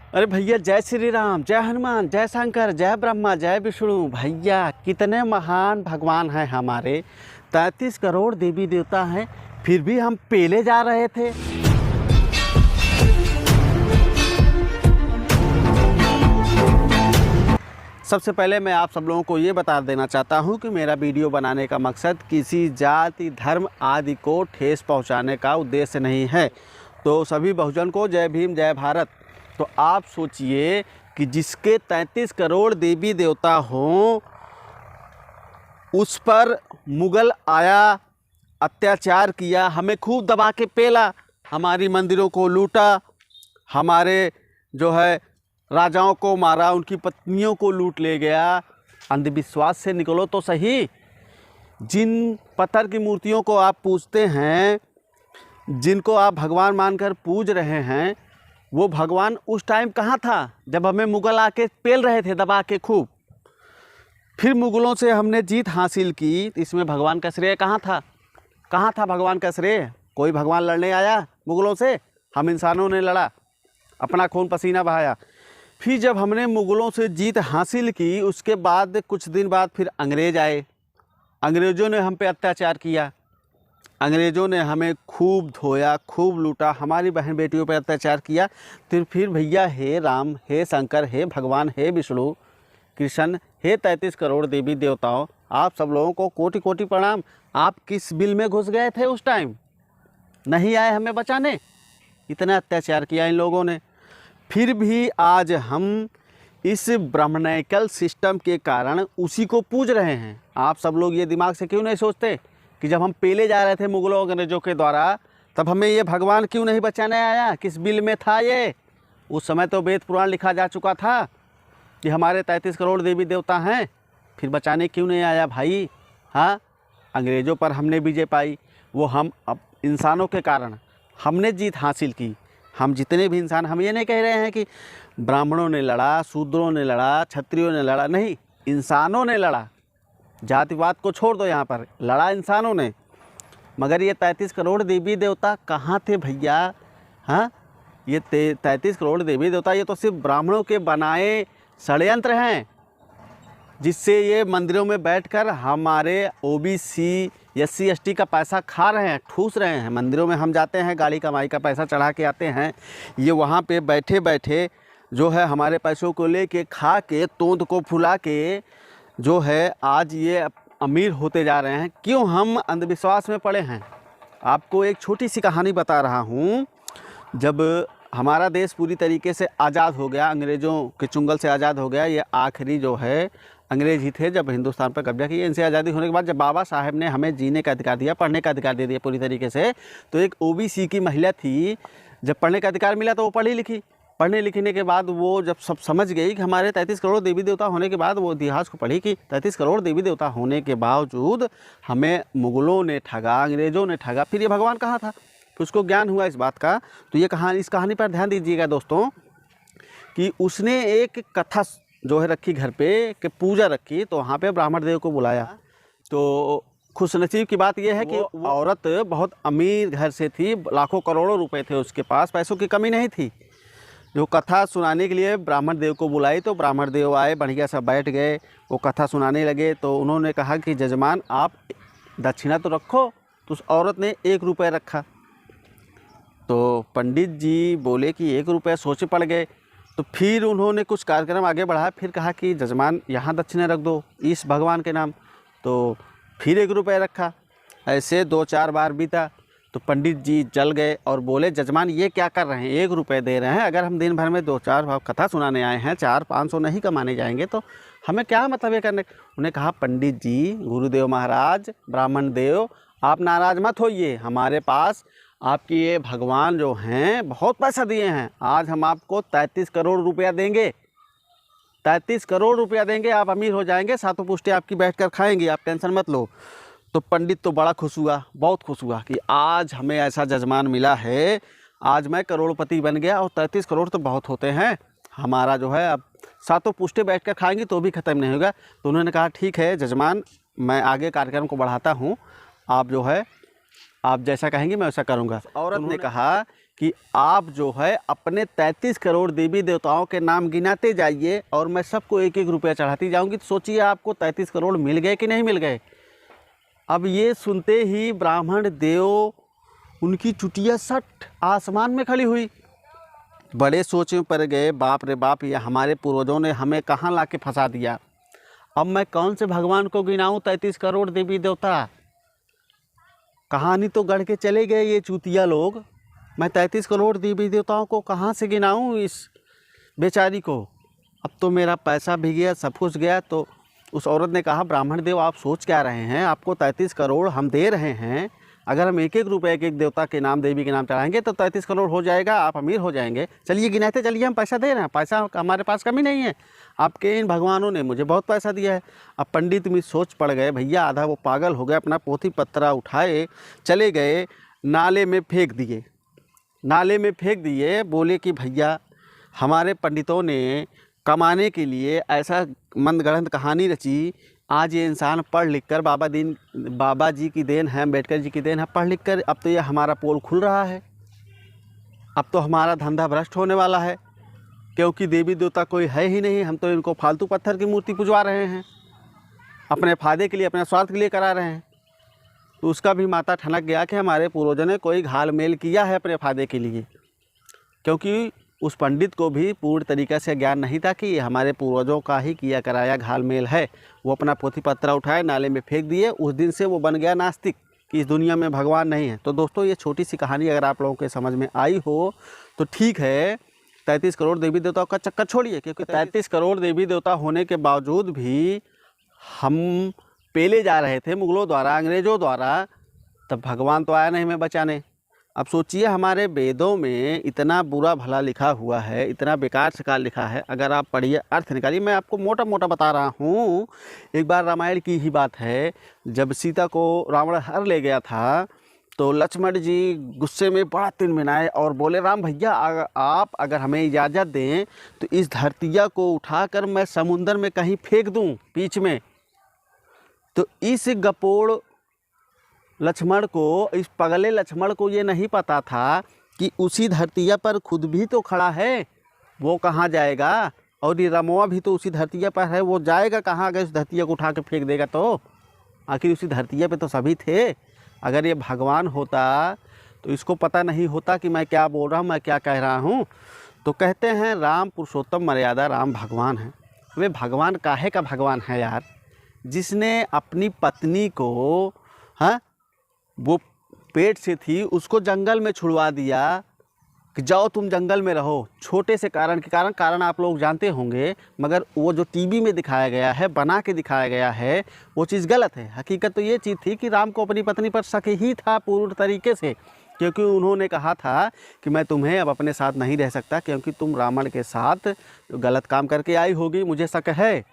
अरे भैया, जय श्री राम, जय हनुमान, जय शंकर, जय ब्रह्मा, जय विष्णु। भैया कितने महान भगवान हैं हमारे। 33 करोड़ देवी देवता हैं, फिर भी हम पेले जा रहे थे। सबसे पहले मैं आप सब लोगों को ये बता देना चाहता हूँ कि मेरा वीडियो बनाने का मकसद किसी जाति धर्म आदि को ठेस पहुँचाने का उद्देश्य नहीं है। तो सभी बहुजन को जय भीम, जय भारत। तो आप सोचिए कि जिसके 33 करोड़ देवी देवता हों, उस पर मुगल आया, अत्याचार किया, हमें खूब दबा के पेला, हमारी मंदिरों को लूटा, हमारे जो है राजाओं को मारा, उनकी पत्नियों को लूट ले गया। अंधविश्वास से निकलो तो सही। जिन पत्थर की मूर्तियों को आप पूजते हैं, जिनको आप भगवान मानकर पूज रहे हैं, वो भगवान उस टाइम कहाँ था जब हमें मुग़ल आके पेल रहे थे दबा के खूब। फिर मुग़लों से हमने जीत हासिल की, इसमें भगवान का श्रेय कहाँ था? कहाँ था भगवान का श्रेय? कोई भगवान लड़ने आया मुग़लों से? हम इंसानों ने लड़ा, अपना खून पसीना बहाया। फिर जब हमने मुग़लों से जीत हासिल की, उसके बाद कुछ दिन बाद फिर अंग्रेज़ आए। अंग्रेज़ों ने हम पे अत्याचार किया, अंग्रेज़ों ने हमें खूब धोया, खूब लूटा, हमारी बहन बेटियों पर अत्याचार किया। तो फिर भैया, हे राम, हे शंकर, हे भगवान, हे विष्णु, कृष्ण, हे 33 करोड़ देवी देवताओं, आप सब लोगों को कोटि कोटि प्रणाम। आप किस बिल में घुस गए थे उस टाइम? नहीं आए हमें बचाने, इतना अत्याचार किया इन लोगों ने। फिर भी आज हम इस ब्राह्मणिकल सिस्टम के कारण उसी को पूज रहे हैं। आप सब लोग ये दिमाग से क्यों नहीं सोचते कि जब हम पेले जा रहे थे मुग़लों अंग्रेज़ों के द्वारा, तब हमें ये भगवान क्यों नहीं बचाने आया? किस बिल में था ये? उस समय तो वेद पुराण लिखा जा चुका था कि हमारे 33 करोड़ देवी देवता हैं, फिर बचाने क्यों नहीं आया भाई? हाँ, अंग्रेज़ों पर हमने विजय पाई, वो हम अब इंसानों के कारण हमने जीत हासिल की। हम जितने भी इंसान, हम ये नहीं कह रहे हैं कि ब्राह्मणों ने लड़ा, शूद्रों ने लड़ा, क्षत्रियों ने लड़ा, नहीं, इंसानों ने लड़ा। जातिवाद को छोड़ दो, यहाँ पर लड़ा इंसानों ने। मगर ये 33 करोड़ देवी देवता कहाँ थे भैया? हाँ, ये 33 करोड़ देवी देवता ये तो सिर्फ ब्राह्मणों के बनाए षड्यंत्र हैं, जिससे ये मंदिरों में बैठकर हमारे ओबीसी SC ST का पैसा खा रहे हैं, ठूस रहे हैं। मंदिरों में हम जाते हैं, गाड़ी कमाई का पैसा चढ़ा के आते हैं, ये वहाँ पे बैठे बैठे जो है हमारे पैसों को लेके खा के, तोंद को फुला के जो है आज ये अमीर होते जा रहे हैं। क्यों? हम अंधविश्वास में पड़े हैं। आपको एक छोटी सी कहानी बता रहा हूँ। जब हमारा देश पूरी तरीके से आज़ाद हो गया, अंग्रेज़ों के चुंगल से आज़ाद हो गया, ये आखिरी जो है अंग्रेज़ ही थे जब हिंदुस्तान पर कब्जा किया। इनसे आज़ादी होने के बाद जब बाबा साहेब ने हमें जीने का अधिकार दिया, पढ़ने का अधिकार दे दिया पूरी तरीके से, तो एक OBC की महिला थी, जब पढ़ने का अधिकार मिला तो वो पढ़ी लिखी। पढ़ने लिखने के बाद वो जब सब समझ गई कि हमारे 33 करोड़ देवी देवता होने के बाद, वो इतिहास को पढ़ी कि 33 करोड़ देवी देवता होने के बावजूद हमें मुग़लों ने ठगा, अंग्रेज़ों ने ठगा, फिर ये भगवान कहाँ था? फिर उसको ज्ञान हुआ इस बात का। तो ये कहानी, इस कहानी पर ध्यान दीजिएगा दोस्तों, कि उसने एक कथा जो है रखी घर पे, कि पूजा रखी, तो वहाँ पे ब्राह्मण देव को बुलाया। तो खुशनसीब की बात यह है कि वो औरत बहुत अमीर घर से थी, लाखों करोड़ों रुपए थे उसके पास, पैसों की कमी नहीं थी। जो कथा सुनाने के लिए ब्राह्मण देव को बुलाई, तो ब्राह्मण देव आए, बढ़िया सा बैठ गए, वो कथा सुनाने लगे। तो उन्होंने कहा कि जजमान, आप दक्षिणा तो रखो। तो उस औरत ने 1 रुपये रखा। तो पंडित जी बोले कि 1 रुपये, सोचे पड़ गए। तो फिर उन्होंने कुछ कार्यक्रम आगे बढ़ाया, फिर कहा कि जजमान यहाँ दक्षिणा रख दो इस भगवान के नाम। तो फिर 1 रुपये रखा। ऐसे 2-4 बार बीता। तो पंडित जी जल गए और बोले, जजमान ये क्या कर रहे हैं? 1 रुपये दे रहे हैं, अगर हम दिन भर में 2-4 बार कथा सुनाने आए हैं, 400-500 नहीं कमाने जाएंगे तो हमें क्या मतलब ये करने? उन्हें कहा, पंडित जी, गुरुदेव महाराज, ब्राह्मण देव, आप नाराज़ मत होइए, हमारे पास आपकी ये भगवान जो हैं बहुत पैसा दिए हैं, आज हम आपको 33 करोड़ रुपया देंगे। 33 करोड़ रुपया देंगे, आप अमीर हो जाएंगे, सातों पुश्ते आपकी बैठकर खाएंगे, आप टेंशन मत लो। तो पंडित तो बड़ा खुश हुआ, बहुत खुश हुआ कि आज हमें ऐसा जजमान मिला है, आज मैं करोड़पति बन गया। और 33 करोड़ तो बहुत होते हैं, हमारा जो है अब सातों पुश्ते बैठकर खाएंगे तो भी ख़त्म नहीं होगा। तो उन्होंने कहा, ठीक है जजमान, मैं आगे कार्यक्रम को बढ़ाता हूँ, आप जो है आप जैसा कहेंगे मैं वैसा करूँगा। औरत ने कहा कि आप जो है अपने 33 करोड़ देवी देवताओं के नाम गिनाते जाइए और मैं सबको 1-1 रुपया चढ़ाती जाऊंगी। तो सोचिए आपको 33 करोड़ मिल गए कि नहीं मिल गए। अब ये सुनते ही ब्राह्मण देव उनकी चुटिया सट आसमान में खड़ी हुई। बड़े सोच में पड़ गए, बाप रे बाप, ये हमारे पूर्वजों ने हमें कहाँ ला के फंसा दिया। अब मैं कौन से भगवान को गिनाऊं 33 करोड़ देवी देवता। कहानी तो गढ़ के चले गए ये चूतिया लोग। मैं 33 करोड़ देवी देवताओं को कहाँ से गिनाऊं इस बेचारी को। अब तो मेरा पैसा भी गया, सब कुछ गया। तो उस औरत ने कहा, ब्राह्मण देव आप सोच क्या रहे हैं, आपको 33 करोड़ हम दे रहे हैं। अगर हम 1-1 रुपये एक देवता के नाम, देवी के नाम चढ़ाएंगे तो 33 करोड़ हो जाएगा, आप अमीर हो जाएंगे। चलिए गिनाते चलिए, हम पैसा दे रहे हैं, पैसा हमारे पास कमी नहीं है। आपके इन भगवानों ने मुझे बहुत पैसा दिया है। अब पंडित भी सोच पड़ गए, भैया आधा वो पागल हो गए, अपना पोथी पत्रा उठाए चले गए, नाले में फेंक दिए। नाले में फेंक दिए, बोले कि भैया हमारे पंडितों ने कमाने के लिए ऐसा मंदगढ़ंत कहानी रची। आज ये इंसान पढ़ लिख कर, बाबा जी की देन है, अम्बेडकर जी की देन है, पढ़ लिख कर अब तो ये हमारा पोल खुल रहा है। अब तो हमारा धंधा भ्रष्ट होने वाला है, क्योंकि देवी देवता कोई है ही नहीं। हम तो इनको फालतू पत्थर की मूर्ति पुजवा रहे हैं, अपने फ़ायदे के लिए, अपने स्वार्थ के लिए करा रहे हैं। तो उसका भी माथा ठनक गया कि हमारे पूर्वजों ने कोई घाल मेल किया है अपने फ़ायदे के लिए, क्योंकि उस पंडित को भी पूर्ण तरीक़े से ज्ञान नहीं था कि ये हमारे पूर्वजों का ही किया कराया घाल मेल है। वो अपना पोथी पत्रा उठाए, नाले में फेंक दिए। उस दिन से वो बन गया नास्तिक कि इस दुनिया में भगवान नहीं है। तो दोस्तों, ये छोटी सी कहानी अगर आप लोगों के समझ में आई हो तो ठीक है। 33 करोड़ देवी देवताओं का चक्कर छोड़िए, क्योंकि 33 करोड़ देवी देवता होने के बावजूद भी हम पेले जा रहे थे मुग़लों द्वारा, अंग्रेज़ों द्वारा, तब भगवान तो आया नहीं हमें बचाने। अब सोचिए, हमारे वेदों में इतना बुरा भला लिखा हुआ है, इतना बेकार सकार लिखा है। अगर आप पढ़िए, अर्थ निकालिए। मैं आपको मोटा मोटा बता रहा हूँ। एक बार रामायण की ही बात है, जब सीता को रावण हर ले गया था तो लक्ष्मण जी गुस्से में बड़ा तिनमिनाए और बोले, राम भैया आप अगर हमें इजाज़त दें तो इस धरतिया को उठाकर मैं समुंदर में कहीं फेंक दूँ बीच में। तो इस गपोड़ लक्ष्मण को, इस पगले लक्ष्मण को ये नहीं पता था कि उसी धरतिया पर खुद भी तो खड़ा है, वो कहाँ जाएगा। और ये रमवा भी तो उसी धरतिया पर है, वो जाएगा कहाँ अगर इस धरतिया को उठा के फेंक देगा तो। आखिर उसी धरतिया पे तो सभी थे। अगर ये भगवान होता तो इसको पता नहीं होता कि मैं क्या बोल रहा हूँ, मैं क्या कह रहा हूँ। तो कहते हैं राम पुरुषोत्तम मर्यादा, राम भगवान है। वे भगवान काहे का भगवान है यार, जिसने अपनी पत्नी को, हाँ, वो पेट से थी, उसको जंगल में छुड़वा दिया कि जाओ तुम जंगल में रहो, छोटे से कारण के कारण आप लोग जानते होंगे। मगर वो जो टीवी में दिखाया गया है, बना के दिखाया गया है, वो चीज़ गलत है। हकीकत तो ये चीज़ थी कि राम को अपनी पत्नी पर शक ही था पूर्ण तरीके से, क्योंकि उन्होंने कहा था कि मैं तुम्हें अब अपने साथ नहीं रह सकता, क्योंकि तुम रावण के साथ गलत काम करके आई होगी, मुझे शक है,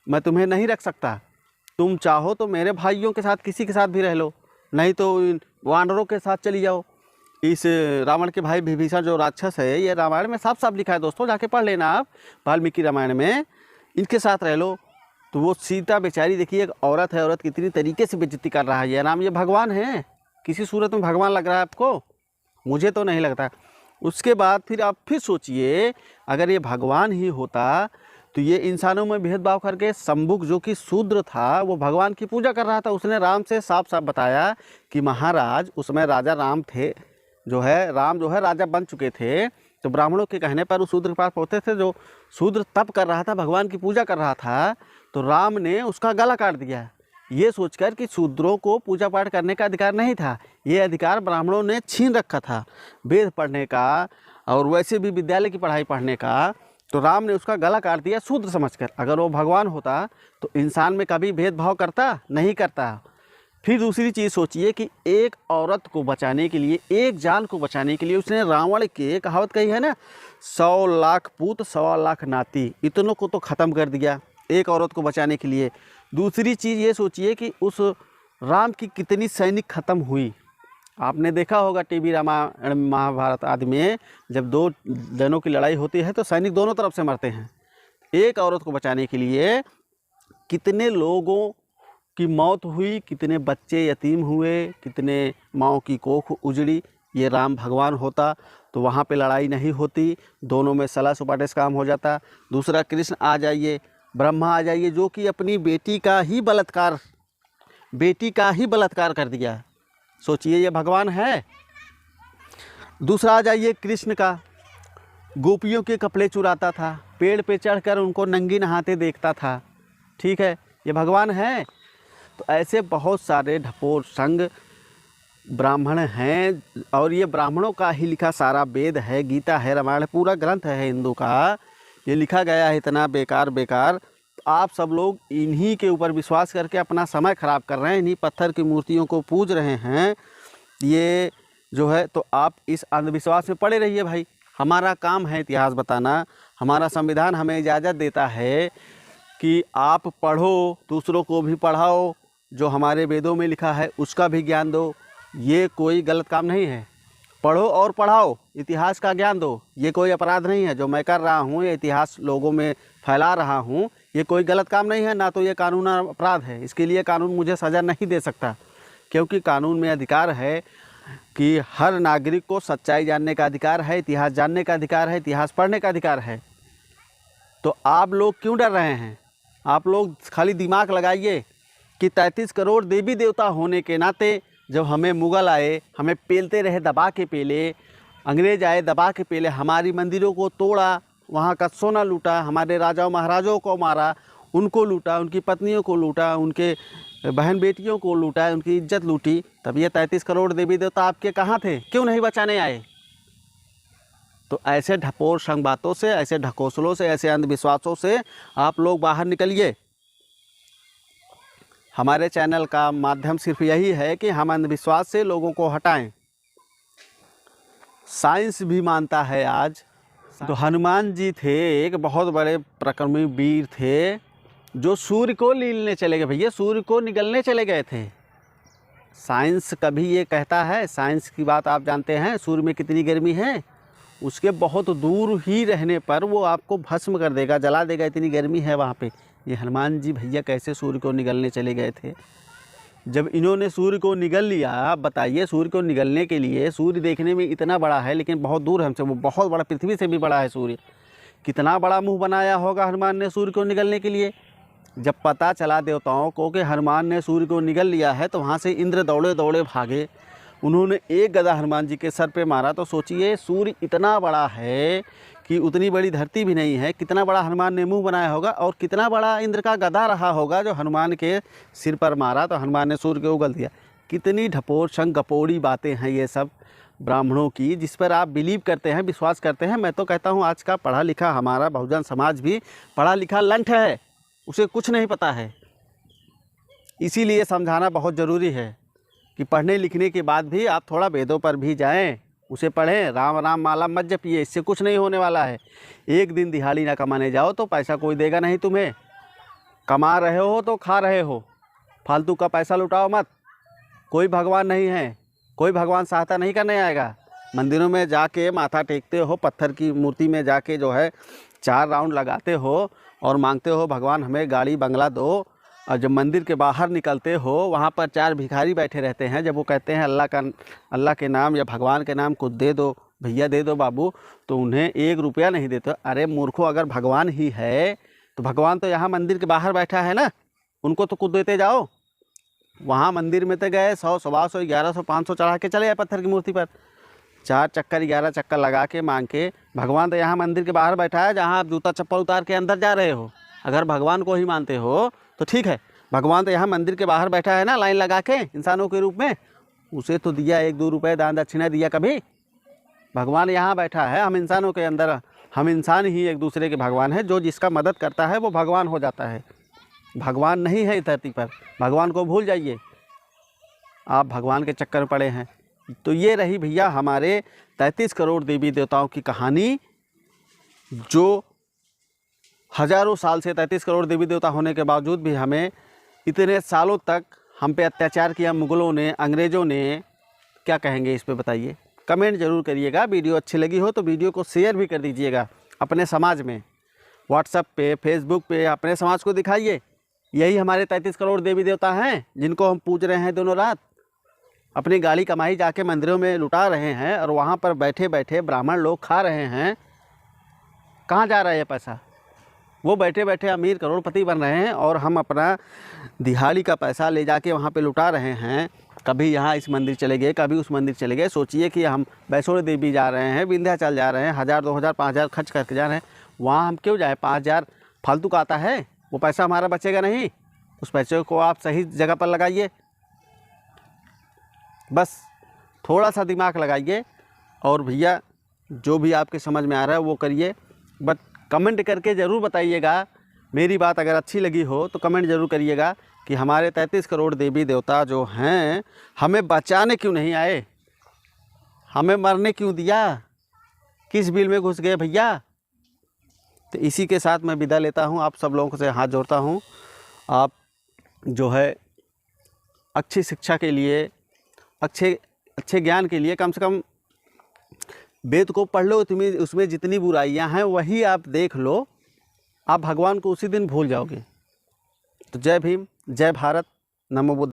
मैं तुम्हें नहीं रख सकता। तुम चाहो तो मेरे भाइयों के साथ किसी के साथ भी रह लो, नहीं तो वानरों के साथ चली जाओ। इस रावण के भाई विभीषण जो राक्षस है, ये रामायण में साफ साफ लिखा है दोस्तों, जाके पढ़ लेना आप, वाल्मीकि रामायण में, इनके साथ रह लो। तो वो सीता बेचारी, देखिए एक औरत है, औरत कितनी तरीके से बेइज्जती कर रहा है। ये राम, ये भगवान है, किसी सूरत में भगवान लग रहा है आपको? मुझे तो नहीं लगता। उसके बाद फिर आप फिर सोचिए, अगर ये भगवान ही होता तो ये इंसानों में भेदभाव करके संबुक जो कि शूद्र था, वो भगवान की पूजा कर रहा था। उसने राम से साफ साफ बताया कि महाराज, उसमें राजा राम थे, राम जो है राजा बन चुके थे। तो ब्राह्मणों के कहने पर उस शूद्र के पास पहुँचते थे, जो शूद्र तप कर रहा था, भगवान की पूजा कर रहा था। तो राम ने उसका गला काट दिया, ये सोचकर कि शूद्रों को पूजा पाठ करने का अधिकार नहीं था। ये अधिकार ब्राह्मणों ने छीन रखा था, वेद पढ़ने का और वैसे भी विद्यालय की पढ़ाई पढ़ने का। तो राम ने उसका गला काट दिया शूद्र समझकर। अगर वो भगवान होता तो इंसान में कभी भेदभाव करता? नहीं करता। फिर दूसरी चीज़ सोचिए कि एक औरत को बचाने के लिए, एक जान को बचाने के लिए उसने रावण के, कहावत कही है ना, 100 लाख पूत 100 लाख नाती, इतनों को तो ख़त्म कर दिया एक औरत को बचाने के लिए। दूसरी चीज़ ये सोचिए कि उस राम की कितनी सैनिक ख़त्म हुई। आपने देखा होगा टीवी रामायण महाभारत आदि में, जब दो जनों की लड़ाई होती है तो सैनिक दोनों तरफ से मरते हैं। एक औरत को बचाने के लिए कितने लोगों की मौत हुई, कितने बच्चे यतीम हुए, कितने माँओं की कोख उजड़ी, ये राम भगवान होता तो वहाँ पे लड़ाई नहीं होती, दोनों में सलाह सुपाटे से काम हो जाता। दूसरा, कृष्ण आ जाइए, ब्रह्मा आ जाइए, जो कि अपनी बेटी का ही बलात्कार कर दिया। सोचिए, ये भगवान है। दूसरा आ जाइए कृष्ण का, गोपियों के कपड़े चुराता था, पेड़ पे चढ़कर उनको नंगी नहाते देखता था। ठीक है, ये भगवान है। तो ऐसे बहुत सारे ढपोर संग ब्राह्मण हैं, और ये ब्राह्मणों का ही लिखा सारा वेद है, गीता है, रामायण है, पूरा ग्रंथ है हिंदू का, ये लिखा गया है इतना बेकार। आप सब लोग इन्हीं के ऊपर विश्वास करके अपना समय ख़राब कर रहे हैं, इन्हीं पत्थर की मूर्तियों को पूज रहे हैं। ये जो है, तो आप इस अंधविश्वास में पड़े रहिए भाई। हमारा काम है इतिहास बताना, हमारा संविधान हमें इजाज़त देता है कि आप पढ़ो, दूसरों को भी पढ़ाओ, जो हमारे वेदों में लिखा है उसका भी ज्ञान दो। ये कोई गलत काम नहीं है, पढ़ो और पढ़ाओ, इतिहास का ज्ञान दो, ये कोई अपराध नहीं है। जो मैं कर रहा हूँ, ये इतिहास लोगों में फैला रहा हूँ, ये कोई गलत काम नहीं है, ना तो ये कानून अपराध है। इसके लिए कानून मुझे सज़ा नहीं दे सकता, क्योंकि कानून में अधिकार है कि हर नागरिक को सच्चाई जानने का अधिकार है, इतिहास जानने का अधिकार है, इतिहास पढ़ने का अधिकार है। तो आप लोग क्यों डर रहे हैं? आप लोग खाली दिमाग लगाइए कि 33 करोड़ देवी देवता होने के नाते जब हमें मुग़ल आए, हमें पेलते रहे, दबा के पेले, अंग्रेज आए दबा के पेले, हमारी मंदिरों को तोड़ा, वहाँ का सोना लूटा, हमारे राजाओं महाराजों को मारा, उनको लूटा, उनकी पत्नियों को लूटा, उनके बहन बेटियों को लूटा, उनकी इज्जत लूटी, तब ये 33 करोड़ देवी देवता आपके कहाँ थे? क्यों नहीं बचाने आए? तो ऐसे ढपोर संग बातों से, ऐसे ढकोसलों से, ऐसे अंधविश्वासों से आप लोग बाहर निकलिए। हमारे चैनल का माध्यम सिर्फ यही है कि हम अंधविश्वास से लोगों को हटाएं। साइंस भी मानता है आज। तो हनुमान जी थे, एक बहुत बड़े पराक्रमी वीर थे, जो सूर्य को लीलने चले गए। भैया, सूर्य को निगलने चले गए थे। साइंस कभी ये कहता है, साइंस की बात आप जानते हैं, सूर्य में कितनी गर्मी है, उसके बहुत दूर ही रहने पर वो आपको भस्म कर देगा, जला देगा, इतनी गर्मी है वहाँ पे। ये हनुमान जी भैया कैसे सूर्य को निगलने चले गए थे? जब इन्होंने सूर्य को निगल लिया, आप बताइए, सूर्य को निगलने के लिए, सूर्य देखने में इतना बड़ा है लेकिन बहुत दूर है हमसे, वो बहुत बड़ा, पृथ्वी से भी बड़ा है सूर्य। कितना बड़ा मुंह बनाया होगा हनुमान ने सूर्य को निगलने के लिए। जब पता चला देवताओं को कि हनुमान ने सूर्य को निगल लिया है, तो वहाँ से इंद्र दौड़े दौड़े भागे, उन्होंने एक गदा हनुमान जी के सर पे मारा। तो सोचिए, सूर्य इतना बड़ा है कि उतनी बड़ी धरती भी नहीं है, कितना बड़ा हनुमान ने मुंह बनाया होगा, और कितना बड़ा इंद्र का गदा रहा होगा जो हनुमान के सिर पर मारा, तो हनुमान ने सूर्य को उगल दिया। कितनी ढपोर संग गपोड़ी बातें हैं ये सब ब्राह्मणों की, जिस पर आप बिलीव करते हैं, विश्वास करते हैं। मैं तो कहता हूँ आज का पढ़ा लिखा हमारा बहुजन समाज भी पढ़ा लिखा लंठ है, उसे कुछ नहीं पता है। इसीलिए समझाना बहुत ज़रूरी है कि पढ़ने लिखने के बाद भी आप थोड़ा वेदों पर भी जाएं, उसे पढ़ें। राम राम माला मत जपिए, इससे कुछ नहीं होने वाला है। एक दिन दिहाड़ी ना कमाने जाओ तो पैसा कोई देगा नहीं तुम्हें। कमा रहे हो तो खा रहे हो, फालतू का पैसा लुटाओ मत। कोई भगवान नहीं है, कोई भगवान सहायता नहीं करने आएगा। मंदिरों में जाके माथा टेकते हो, पत्थर की मूर्ति में जाके जो है 4 राउंड लगाते हो और मांगते हो भगवान हमें गाड़ी बंगला दो, और जब मंदिर के बाहर निकलते हो वहाँ पर 4 भिखारी बैठे रहते हैं। जब वो कहते हैं अल्लाह के नाम या भगवान के नाम कुछ दे दो भैया, दे दो बाबू, तो उन्हें 1 रुपया नहीं देते। अरे मूर्खों, अगर भगवान ही है तो भगवान तो यहाँ मंदिर के बाहर बैठा है ना, उनको तो कुछ देते जाओ। वहाँ मंदिर में तो गए 100, 100, 1100, 500 चढ़ा के चले आए पत्थर की मूर्ति पर, 4 चक्कर 11 चक्कर लगा के मांग के। भगवान तो यहाँ मंदिर के बाहर बैठा है, जहाँ आप जूता चप्पल उतार के अंदर जा रहे हो। अगर भगवान को ही मानते हो तो ठीक है, भगवान तो यहाँ मंदिर के बाहर बैठा है ना, लाइन लगा के इंसानों के रूप में। उसे तो दिया 1-2 रुपये दान दक्षिणा दिया कभी? भगवान यहाँ बैठा है, हम इंसानों के अंदर, हम इंसान ही एक दूसरे के भगवान है। जो जिसका मदद करता है वो भगवान हो जाता है। भगवान नहीं है इस धरती पर, भगवान को भूल जाइए, आप भगवान के चक्कर में पड़े हैं। तो ये रही भैया हमारे 33 करोड़ देवी देवताओं की कहानी, जो हज़ारों साल से 33 करोड़ देवी देवता होने के बावजूद भी हमें इतने सालों तक हम पे अत्याचार किया मुग़लों ने, अंग्रेज़ों ने। क्या कहेंगे इस पे बताइए? कमेंट ज़रूर करिएगा। वीडियो अच्छी लगी हो तो वीडियो को शेयर भी कर दीजिएगा अपने समाज में, व्हाट्सएप पे, फेसबुक पे, अपने समाज को दिखाइए। यही हमारे 33 करोड़ देवी देवता हैं जिनको हम पूज रहे हैं दोनों रात। अपनी गाली कमाई जाके मंदिरों में लुटा रहे हैं और वहाँ पर बैठे बैठे ब्राह्मण लोग खा रहे हैं। कहाँ जा रहा है ये पैसा? वो बैठे बैठे अमीर करोड़पति बन रहे हैं और हम अपना दिहाड़ी का पैसा ले जाके वहाँ पे लुटा रहे हैं। कभी यहाँ इस मंदिर चले गए, कभी उस मंदिर चले गए। सोचिए कि हम वैष्णो देवी जा रहे हैं, विंध्याचल जा रहे हैं, 1000 2000 5000 खर्च करके जा रहे हैं। वहाँ हम क्यों जाएँ? 5000 फालतू का आता है, वो पैसा हमारा बचेगा नहीं। उस पैसे को आप सही जगह पर लगाइए। बस थोड़ा सा दिमाग लगाइए और भैया जो भी आपके समझ में आ रहा है वो करिए। बट कमेंट करके ज़रूर बताइएगा। मेरी बात अगर अच्छी लगी हो तो कमेंट ज़रूर करिएगा कि हमारे 33 करोड़ देवी देवता जो हैं हमें बचाने क्यों नहीं आए, हमें मरने क्यों दिया, किस बिल में घुस गए भैया। तो इसी के साथ मैं विदा लेता हूँ, आप सब लोगों से हाथ जोड़ता हूँ। आप जो है अच्छी शिक्षा के लिए, अच्छे ज्ञान के लिए कम से कम वेद को पढ़ लो। तुम्हें उसमें जितनी बुराइयां हैं वही आप देख लो, आप भगवान को उसी दिन भूल जाओगे। तो जय भीम, जय भारत, नमो बुद्ध।